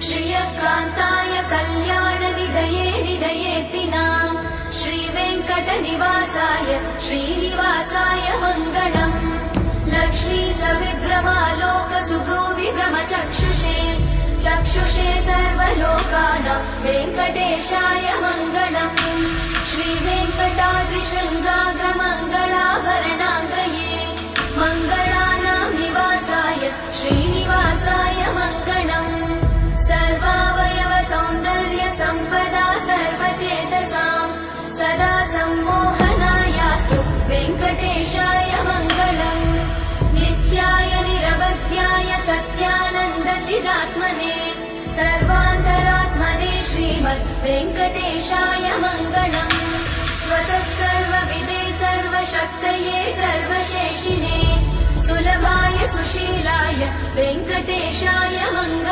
श्रियकान्ताय कल्याणनिधये निधयेतिनाम् श्रीवेङ्कटनिवासाय श्रीनिवासाय मङ्गलम् लक्ष्मी सविभ्रमालोक सुभ्रूविभ्रमचक्षुषे चक्षुषे सर्वलोकानां वेङ्कटेशाय मङ्गलम् श्रीवेङ्कटाद्रिशृङ्गाग्रमङ्गलाभरणाङ्गये मङ्गलानां निवासाय श्रीनिवासाय मङ्गलम् सर्वावयव सौन्दर्य सम्पदा सर्वचेतसां सदा सम्मोहनायास्तु वेङ्कटेशाय मङ्गलम् नित्याय निरवध्याय सत्यानन्द चिदात्मने सर्वान्तरात्मने श्रीमद् वेङ्कटेशाय मङ्गलम् स्वतः सर्वविदे सर्वशक्तये सर्वशेषिने सुलभाय सुशीलाय वेङ्कटेशाय मङ्गलम्।